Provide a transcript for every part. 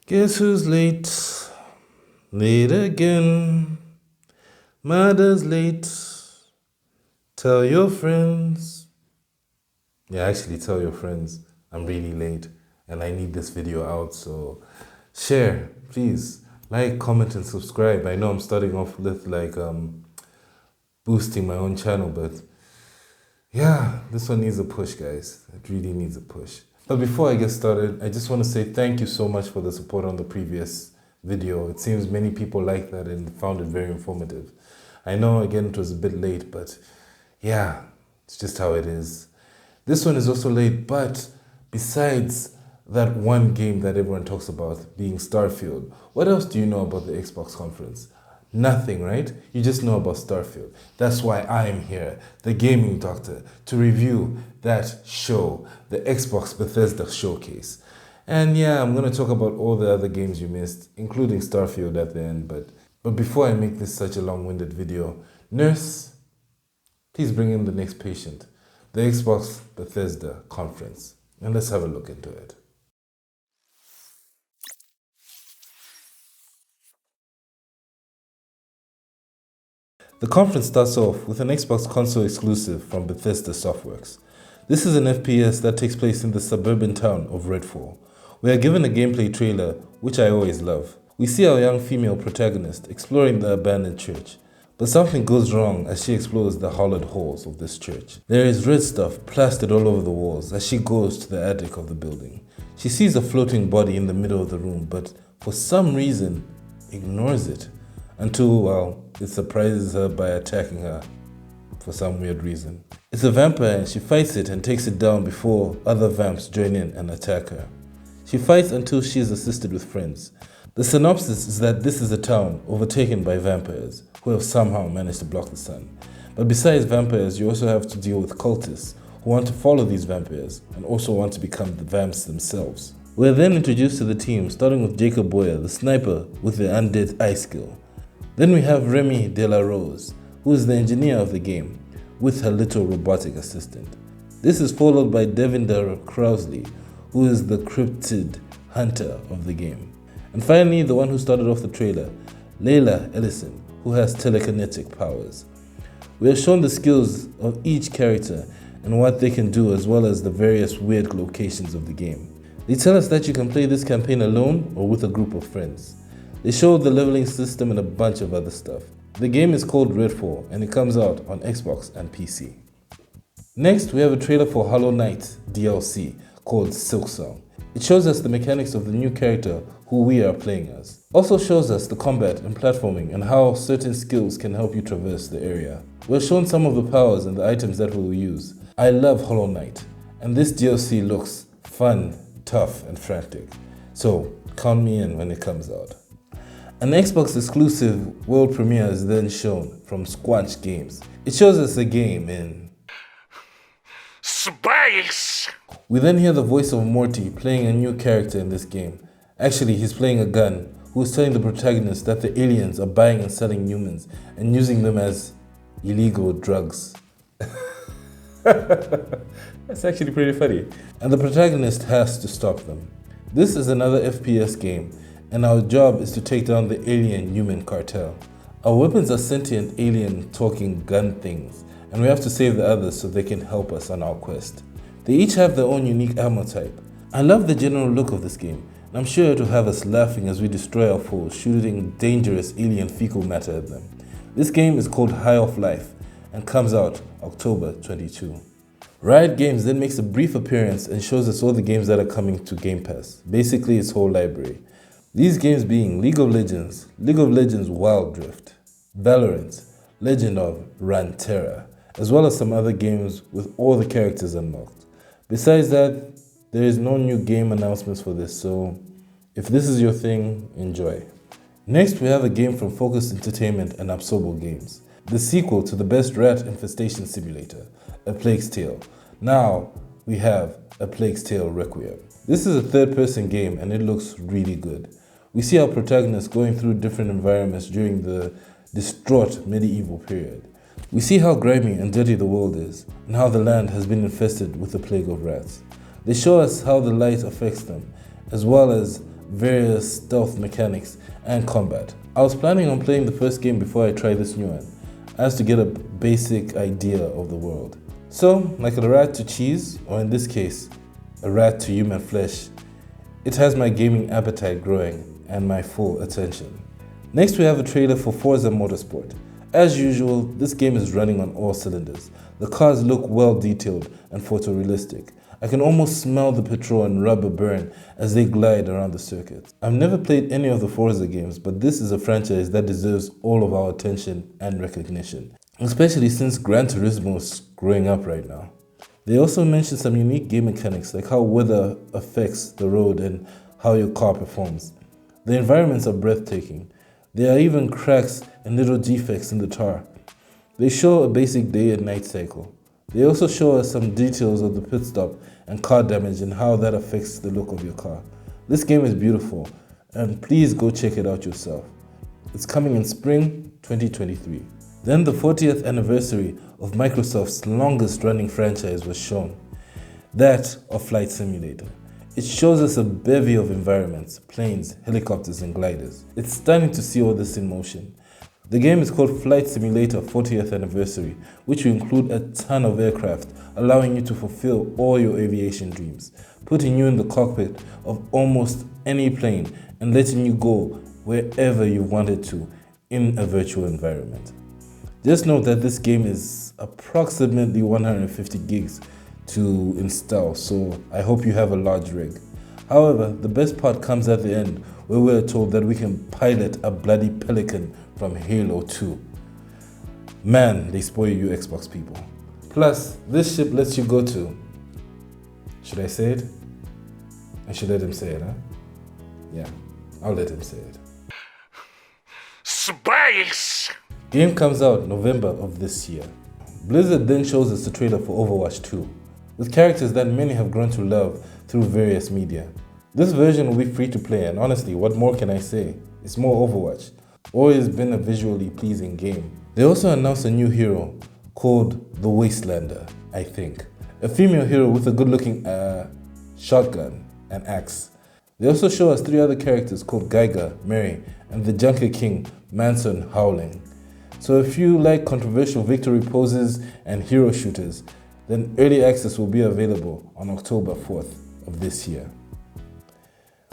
Guess who's late? Late again. Mada's late. Tell your friends. Yeah, actually tell your friends I'm really late and I need this video out, so share, please. Like, comment, and subscribe. I know I'm starting off with boosting my own channel, but yeah, this one needs a push, guys. It really needs a push. But before I get started, I just want to say thank you so much for the support on the previous video. It seems many people liked that and found it very informative. I know, again, it was a bit late, but yeah, it's just how it is. This one is also late, but besides that one game that everyone talks about, being Starfield, what else do you know about the Xbox conference? Nothing, right? You just know about Starfield. That's why I'm here, the gaming doctor, to review that show, the Xbox Bethesda showcase. And yeah, I'm going to talk about all the other games you missed, including Starfield at the end. But before I make this such a long-winded video, nurse, please bring in the next patient, the Xbox Bethesda conference. And let's have a look into it. The conference starts off with an Xbox console exclusive from Bethesda Softworks. This is an FPS that takes place in the suburban town of Redfall. We are given a gameplay trailer, which I always love. We see our young female protagonist exploring the abandoned church, but something goes wrong as she explores the hollowed halls of this church. There is red stuff plastered all over the walls as she goes to the attic of the building. She sees a floating body in the middle of the room, but for some reason ignores it. Until, well, it surprises her by attacking her for some weird reason. It's a vampire and she fights it and takes it down before other vamps join in and attack her. She fights until she is assisted with friends. The synopsis is that this is a town overtaken by vampires who have somehow managed to block the sun. But besides vampires, you also have to deal with cultists who want to follow these vampires and also want to become the vamps themselves. We are then introduced to the team, starting with Jacob Boyer, the sniper with the undead eye skill. Then we have Remy De La Rose, who is the engineer of the game, with her little robotic assistant. This is followed by Devinder Crowsley, who is the cryptid hunter of the game. And finally, the one who started off the trailer, Layla Ellison, who has telekinetic powers. We are shown the skills of each character and what they can do, as well as the various weird locations of the game. They tell us that you can play this campaign alone or with a group of friends. They showed the leveling system and a bunch of other stuff. The game is called Redfall and it comes out on Xbox and PC. Next, we have a trailer for Hollow Knight DLC called Silksong. It shows us the mechanics of the new character who we are playing as. Also shows us the combat and platforming and how certain skills can help you traverse the area. We're shown some of the powers and the items that we'll use. I love Hollow Knight, and this DLC looks fun, tough, and frantic. So count me in when it comes out. An Xbox exclusive world premiere is then shown from Squanch Games. It shows us a game in space. We then hear the voice of Morty playing a new character in this game. Actually, he's playing a gun who is telling the protagonist that the aliens are buying and selling humans and using them as illegal drugs. That's actually pretty funny. And the protagonist has to stop them. This is another FPS game, and our job is to take down the alien-human cartel. Our weapons are sentient alien talking gun things, and we have to save the others so they can help us on our quest. They each have their own unique ammo type. I love the general look of this game, and I'm sure it will have us laughing as we destroy our foes, shooting dangerous alien fecal matter at them. This game is called High Off Life and comes out October 22. Riot Games then makes a brief appearance and shows us all the games that are coming to Game Pass, basically its whole library. These games being League of Legends Wild Drift, Valorant, Legend of Runeterra, as well as some other games with all the characters unlocked. Besides that, there is no new game announcements for this, so if this is your thing, enjoy. Next, we have a game from Focus Entertainment and Absolvo Games, the sequel to the best rat infestation simulator, A Plague's Tale. Now, we have A Plague's Tale Requiem. This is a third-person game and it looks really good. We see our protagonist going through different environments during the distraught medieval period. We see how grimy and dirty the world is, and how the land has been infested with the plague of rats. They show us how the light affects them, as well as various stealth mechanics, and combat. I was planning on playing the first game before I tried this new one, as to get a basic idea of the world. So, like a rat to cheese, or in this case, a rat to human flesh, it has my gaming appetite growing and my full attention. Next we have a trailer for Forza Motorsport. As usual, this game is running on all cylinders. The cars look well detailed and photorealistic. I can almost smell the petrol and rubber burn as they glide around the circuit. I've never played any of the Forza games, but this is a franchise that deserves all of our attention and recognition, especially since Gran Turismo is growing up right now. They also mentioned some unique game mechanics like how weather affects the road and how your car performs. The environments are breathtaking. There are even cracks and little defects in the tar. They show a basic day and night cycle. They also show us some details of the pit stop and car damage and how that affects the look of your car. This game is beautiful, and please go check it out yourself. It's coming in spring 2023. Then the 40th anniversary of Microsoft's longest running franchise was shown, that of Flight Simulator. It shows us a bevy of environments, planes, helicopters and gliders. It's stunning to see all this in motion. The game is called Flight Simulator 40th Anniversary, which will include a ton of aircraft, allowing you to fulfill all your aviation dreams, putting you in the cockpit of almost any plane and letting you go wherever you wanted to in a virtual environment. Just note that this game is approximately 150 gigs to install, so I hope you have a large rig. However, the best part comes at the end, where we're told that we can pilot a bloody pelican from Halo 2. Man, they spoil you Xbox people. Plus, this ship lets you go to... Should I say it? I should let him say it, huh? Yeah, I'll let him say it. Space! Game comes out November of this year. Blizzard then shows us the trailer for Overwatch 2, with characters that many have grown to love through various media. This version will be free to play, and honestly, what more can I say? It's more Overwatch. Always been a visually pleasing game. They also announced a new hero called the Wastelander, I think. A female hero with a good-looking shotgun and axe. They also show us 3 other characters called Geiger, Mary, and the Junker King, Manson Howling. So if you like controversial victory poses and hero shooters, then early access will be available on October 4th of this year.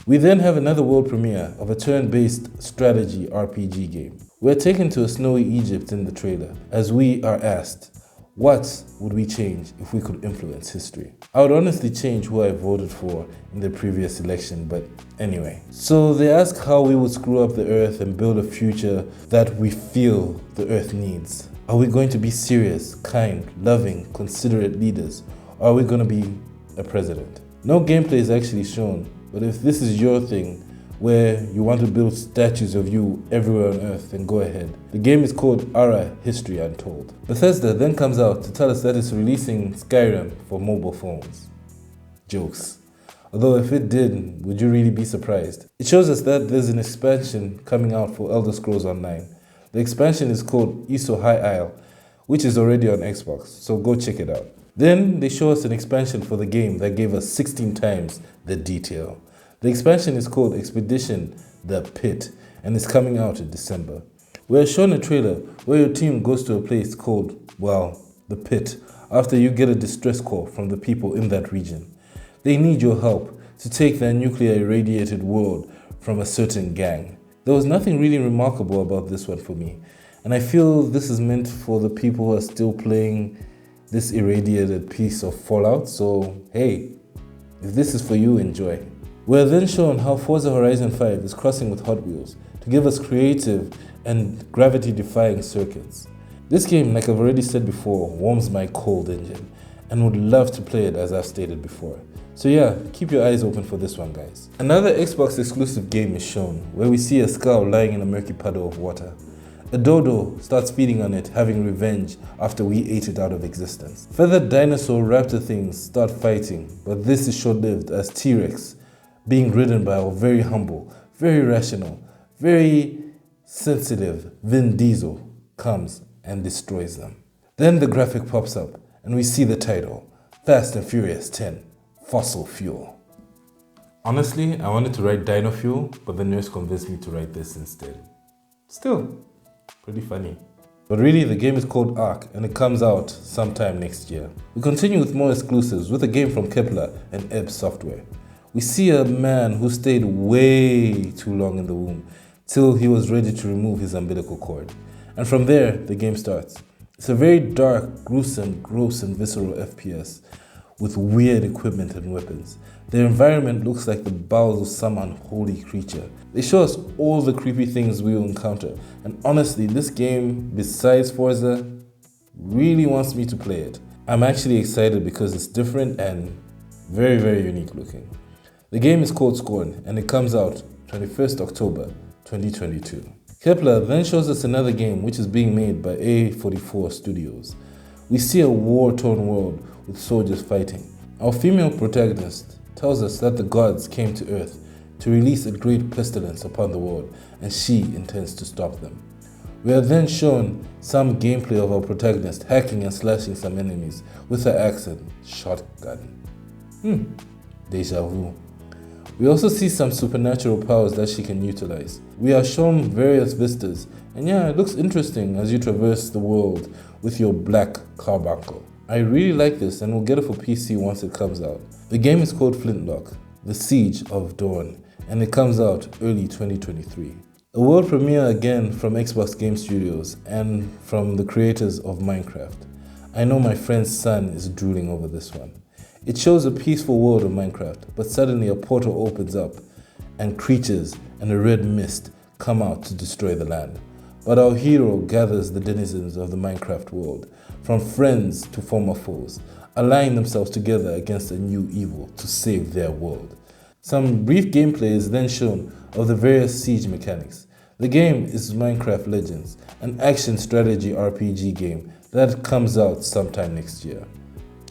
We then have another world premiere of a turn-based strategy RPG game. We're taken to a snowy Egypt in the trailer as we are asked, what would we change if we could influence history? I would honestly change who I voted for in the previous election, but anyway. So they ask how we would screw up the earth and build a future that we feel the earth needs. Are we going to be serious, kind, loving, considerate leaders? Or are we going to be a president? No gameplay is actually shown, but if this is your thing, where you want to build statues of you everywhere on Earth, then go ahead. The game is called Ara History Untold. Bethesda then comes out to tell us that it's releasing Skyrim for mobile phones. Jokes. Although if it did, would you really be surprised? It shows us that there's an expansion coming out for Elder Scrolls Online. The expansion is called ISO High Isle, which is already on Xbox, so go check it out. Then they show us an expansion for the game that gave us 16 times the detail. The expansion is called Expedition The Pit and is coming out in December. We are shown a trailer where your team goes to a place called, well, The Pit, after you get a distress call from the people in that region. They need your help to take their nuclear irradiated world from a certain gang. There was nothing really remarkable about this one for me, and I feel this is meant for the people who are still playing this irradiated piece of Fallout, so hey, if this is for you, enjoy. We're then shown how Forza Horizon 5 is crossing with Hot Wheels to give us creative and gravity-defying circuits. This game, like I've already said before, warms my cold engine and would love to play it as I've stated before. So yeah, keep your eyes open for this one, guys. Another Xbox exclusive game is shown where we see a skull lying in a murky puddle of water. A dodo starts feeding on it, having revenge after we ate it out of existence. Feathered dinosaur raptor things start fighting, but this is short-lived as T-Rex, being ridden by our very humble, very rational, very sensitive Vin Diesel, comes and destroys them. Then the graphic pops up and we see the title, Fast and Furious 10, Fossil Fuel. Honestly, I wanted to write Dino Fuel, but the nurse convinced me to write this instead. Still, pretty funny. But really, the game is called Ark, and it comes out sometime next year. We continue with more exclusives with a game from Kepler and Ebb Software. We see a man who stayed way too long in the womb, till he was ready to remove his umbilical cord. And from there, the game starts. It's a very dark, gruesome, gross and visceral FPS with weird equipment and weapons. The environment looks like the bowels of some unholy creature. They show us all the creepy things we will encounter, and honestly, this game, besides Forza, really wants me to play it. I'm actually excited because it's different and very, very unique looking. The game is called Scorn, and it comes out 21st October 2022. Kepler then shows us another game which is being made by A44 Studios. We see a war-torn world with soldiers fighting. Our female protagonist tells us that the gods came to Earth to release a great pestilence upon the world, and she intends to stop them. We are then shown some gameplay of our protagonist hacking and slashing some enemies with her axe and shotgun. Deja vu. We also see some supernatural powers that she can utilize. We are shown various vistas, and yeah, it looks interesting as you traverse the world with your black carbuncle. I really like this and will get it for PC once it comes out. The game is called Flintlock, The Siege of Dawn, and it comes out early 2023. A world premiere again from Xbox Game Studios and from the creators of Minecraft. I know my friend's son is drooling over this one. It shows a peaceful world of Minecraft, but suddenly a portal opens up and creatures and a red mist come out to destroy the land. But our hero gathers the denizens of the Minecraft world, from friends to former foes, allying themselves together against a new evil to save their world. Some brief gameplay is then shown of the various siege mechanics. The game is Minecraft Legends, an action strategy RPG game that comes out sometime next year.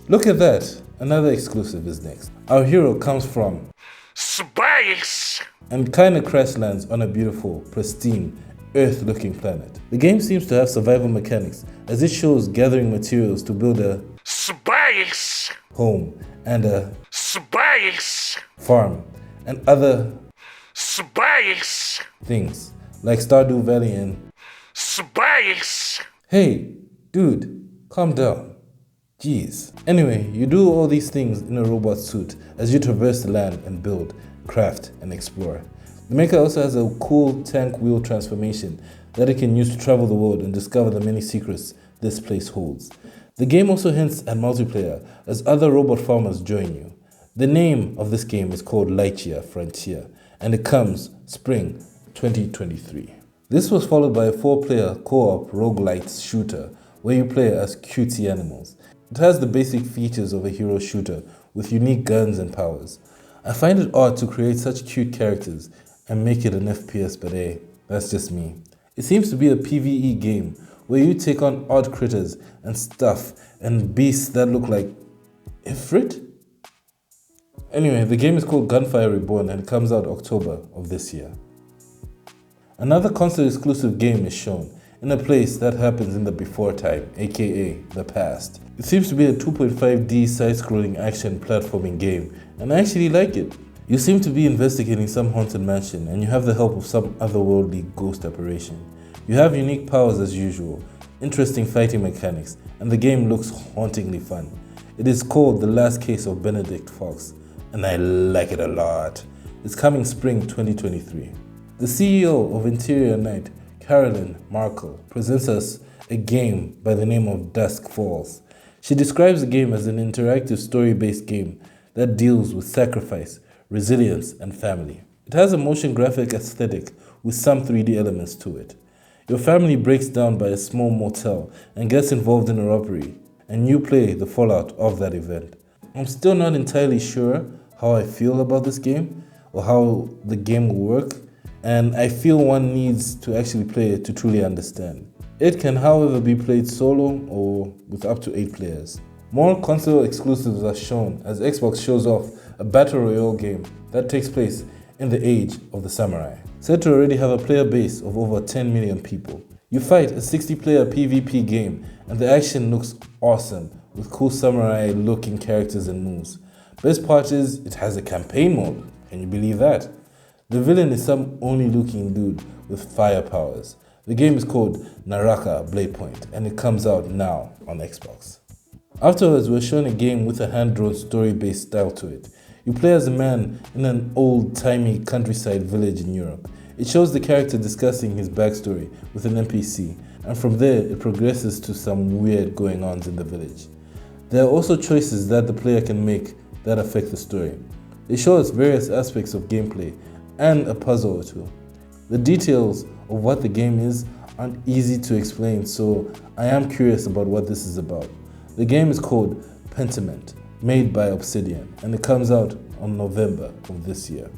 Look at that, another exclusive is next. Our hero comes from space and kinda crash lands on a beautiful, pristine, Earth-looking planet. The game seems to have survival mechanics as it shows gathering materials to build a space home and a space farm and other space things like Stardew Valley and space. Hey, dude, calm down. Jeez. Anyway, you do all these things in a robot suit as you traverse the land and build, craft, and explore. The maker also has a cool tank wheel transformation that it can use to travel the world and discover the many secrets this place holds. The game also hints at multiplayer as other robot farmers join you. The name of this game is called Lightyear Frontier, and it comes spring 2023. This was followed by a 4-player co-op roguelite shooter where you play as cutesy animals. It has the basic features of a hero shooter with unique guns and powers. I find it odd to create such cute characters and make it an FPS, but hey, that's just me. It seems to be a PvE game where you take on odd critters and stuff and beasts that look like Ifrit? Anyway, the game is called Gunfire Reborn and it comes out October of this year. Another console exclusive game is shown in a place that happens in the before time, aka the past. It seems to be a 2.5D side-scrolling action platforming game, and I actually like it. You seem to be investigating some haunted mansion and you have the help of some otherworldly ghost apparition. You have unique powers as usual, interesting fighting mechanics, and the game looks hauntingly fun. It is called The Last Case of Benedict Fox, and I like it a lot. It's coming spring 2023. The CEO of Interior Night, Carolyn Markle, presents us a game by the name of Dusk Falls. She describes the game as an interactive story-based game that deals with sacrifice, resilience, and family. It has a motion graphic aesthetic with some 3D elements to it. Your family breaks down by a small motel and gets involved in a robbery, and you play the fallout of that event. I'm still not entirely sure how I feel about this game or how the game will work, and I feel one needs to actually play it to truly understand. It can, however, be played solo or with up to 8 players. More console exclusives are shown as Xbox shows off a battle royale game that takes place in the age of the samurai, said to already have a player base of over 10 million people. You fight a 60-player PvP game and the action looks awesome with cool samurai looking characters and moves. Best part is it has a campaign mode. Can you believe that? The villain is some only looking dude with fire powers. The game is called Naraka Blade Point and it comes out now on Xbox. Afterwards, we're shown a game with a hand-drawn story-based style to it. You play as a man in an old-timey countryside village in Europe. It shows the character discussing his backstory with an NPC, and from there it progresses to some weird going-ons in the village. There are also choices that the player can make that affect the story. They show us various aspects of gameplay and a puzzle or two. The details of what the game is aren't easy to explain, so I am curious about what this is about. The game is called Pentiment, made by Obsidian, and it comes out on November of this year.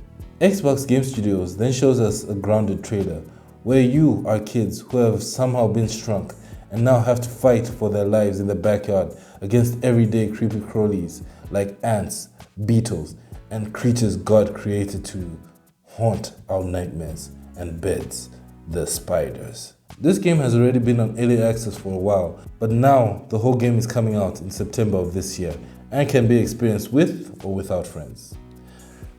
Xbox Game Studios then shows us a grounded trailer where you are kids who have somehow been shrunk and now have to fight for their lives in the backyard against everyday creepy crawlies like ants, beetles, and creatures God created to haunt our nightmares and beds, the spiders. This game has already been on early access for a while, but now the whole game is coming out in September of this year and can be experienced with or without friends.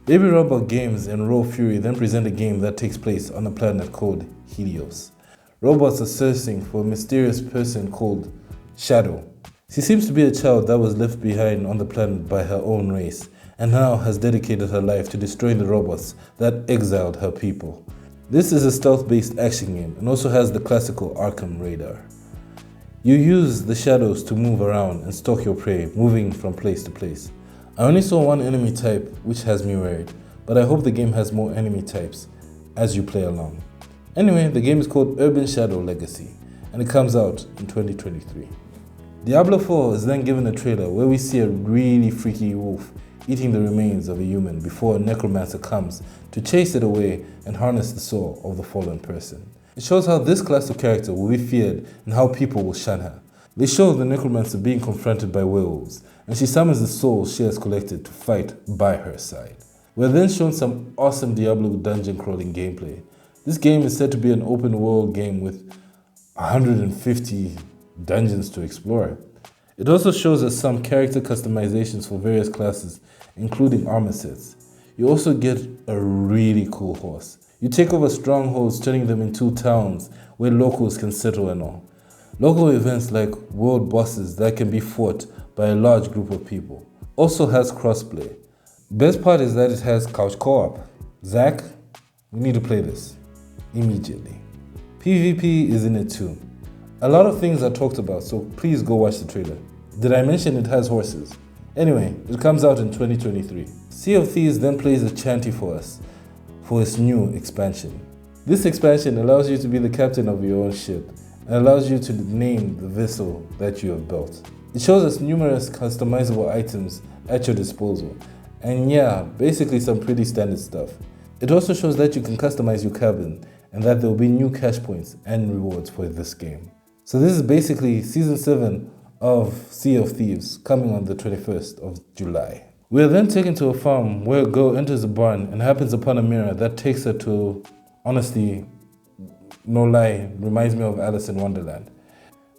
Baby Robot Games and Raw Fury then present a game that takes place on a planet called Helios. Robots are searching for a mysterious person called Shadow. She seems to be a child that was left behind on the planet by her own race and now has dedicated her life to destroying the robots that exiled her people. This is a stealth-based action game and also has the classical Arkham radar. You use the shadows to move around and stalk your prey, moving from place to place. I only saw one enemy type, which has me worried, but I hope the game has more enemy types as you play along. Anyway, the game is called Urban Shadow Legacy, and it comes out in 2023. Diablo 4 is then given a trailer where we see a really freaky wolf eating the remains of a human before a necromancer comes to chase it away and harness the soul of the fallen person. It shows how this class of character will be feared and how people will shun her. They show the necromancer being confronted by werewolves, and she summons the souls she has collected to fight by her side. We're then shown some awesome Diablo dungeon crawling gameplay. This game is said to be an open world game with 150 dungeons to explore. It also shows us some character customizations for various classes, including armor sets. You also get a really cool horse. You take over strongholds, turning them into towns where locals can settle and all. Local events like world bosses that can be fought by a large group of people. Also has crossplay. Best part is that it has couch co-op. Zach, we need to play this immediately. PvP is in it too. A lot of things are talked about, so please go watch the trailer. Did I mention it has horses? Anyway, it comes out in 2023. Sea of Thieves then plays a chanty for us for its new expansion. This expansion allows you to be the captain of your own ship and allows you to name the vessel that you have built. It shows us numerous customizable items at your disposal, and yeah, basically some pretty standard stuff. It also shows that you can customize your cabin and that there will be new cash points and rewards for this game. So this is basically Season 7 of Sea of Thieves coming on the 21st of July. We are then taken to a farm where a girl enters a barn and happens upon a mirror that takes her to, honestly, no lie, reminds me of Alice in Wonderland.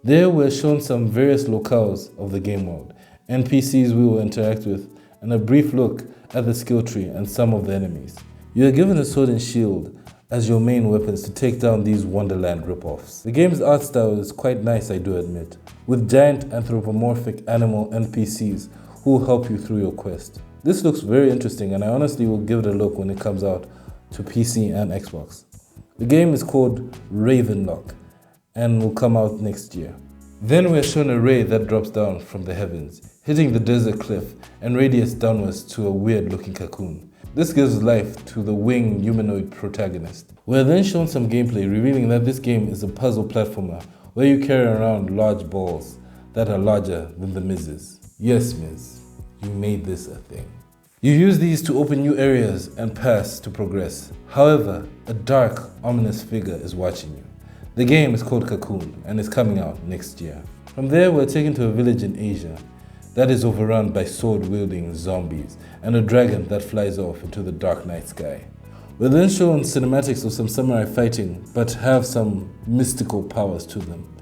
There we're shown some various locales of the game world, NPCs we will interact with, and a brief look at the skill tree and some of the enemies. You are given a sword and shield as your main weapons to take down these Wonderland ripoffs. The game's art style is quite nice, I do admit, with giant anthropomorphic animal NPCs who will help you through your quest. This looks very interesting and I honestly will give it a look when it comes out to PC and Xbox. The game is called Ravenlock and will come out next year. Then we are shown a ray that drops down from the heavens, hitting the desert cliff and radiates downwards to a weird looking cocoon. This gives life to the winged humanoid protagonist. We are then shown some gameplay revealing that this game is a puzzle platformer where you carry around large balls that are larger than the Miz's. Yes, Miz, you made this a thing. You use these to open new areas and paths to progress. However, a dark, ominous figure is watching you. The game is called Cocoon and is coming out next year. From there, we're taken to a village in Asia that is overrun by sword-wielding zombies and a dragon that flies off into the dark night sky. We're then shown cinematics of some samurai fighting, but have some mystical powers to them.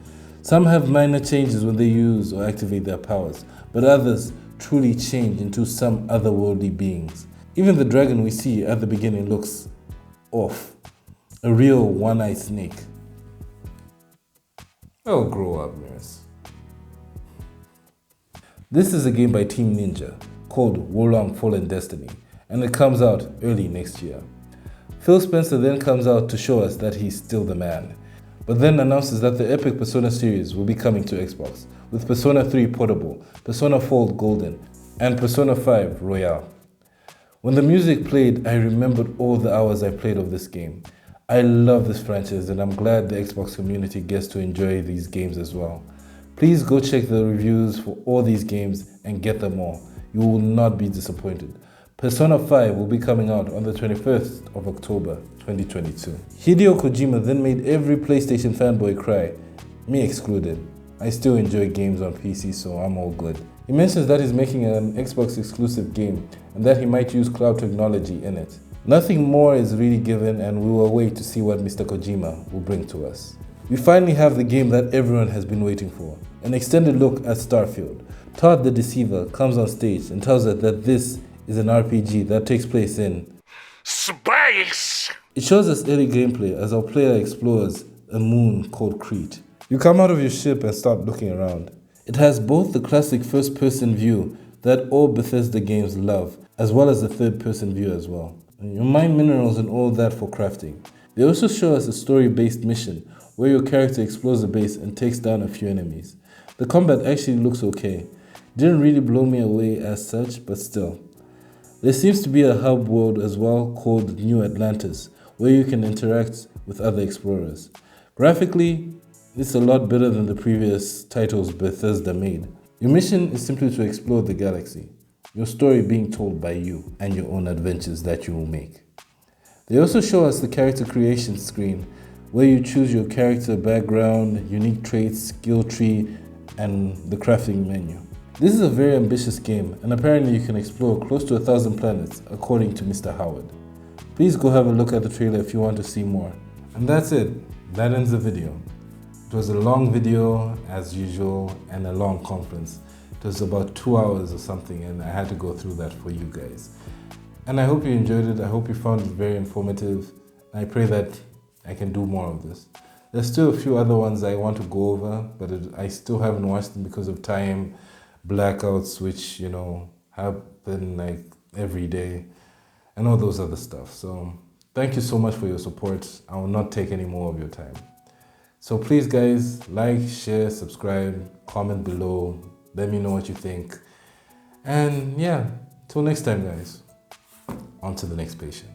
Some have minor changes when they use or activate their powers, but others truly change into some otherworldly beings. Even the dragon we see at the beginning looks off. A real one-eyed snake. Oh, grow up, Mirs. This is a game by Team Ninja called Wolong Fallen Destiny, and it comes out early next year. Phil Spencer then comes out to show us that he's still the man, but then announces that the epic Persona series will be coming to Xbox, with Persona 3 Portable, Persona 4 Golden, and Persona 5 Royale. When the music played, I remembered all the hours I played of this game. I love this franchise and I'm glad the Xbox community gets to enjoy these games as well. Please go check the reviews for all these games and get them all. You will not be disappointed. Persona 5 will be coming out on the 21st of October 2022. Hideo Kojima then made every PlayStation fanboy cry, me excluded. I still enjoy games on PC, so I'm all good. He mentions that he's making an Xbox exclusive game and that he might use cloud technology in it. Nothing more is really given and we will wait to see what Mr. Kojima will bring to us. We finally have the game that everyone has been waiting for, an extended look at Starfield. Todd the Deceiver comes on stage and tells us that this is an RPG that takes place in space. It shows us early gameplay as our player explores a moon called Crete. You come out of your ship and start looking around. It has both the classic first-person view that all Bethesda games love, as well as the third-person view as well. And you mine minerals and all that for crafting. They also show us a story-based mission where your character explores the base and takes down a few enemies. The combat actually looks okay. Didn't really blow me away as such, but still. There seems to be a hub world as well called New Atlantis, where you can interact with other explorers. Graphically, it's a lot better than the previous titles Bethesda made. Your mission is simply to explore the galaxy, your story being told by you and your own adventures that you will make. They also show us the character creation screen, where you choose your character background, unique traits, skill tree, and the crafting menu. This is a very ambitious game, and apparently you can explore close to 1,000 planets, according to Mr. Howard. Please go have a look at the trailer if you want to see more. And that's it. That ends the video. It was a long video as usual and a long conference. It was about 2 hours or something and I had to go through that for you guys. And I hope you enjoyed it. I hope you found it very informative. I pray that I can do more of this. There's still a few other ones I want to go over, but I still haven't watched them because of time, blackouts, which, happen like every day and all those other stuff. So thank you so much for your support. I will not take any more of your time. So please guys, like, share, subscribe, comment below, let me know what you think. And yeah, till next time guys, on to the next patient.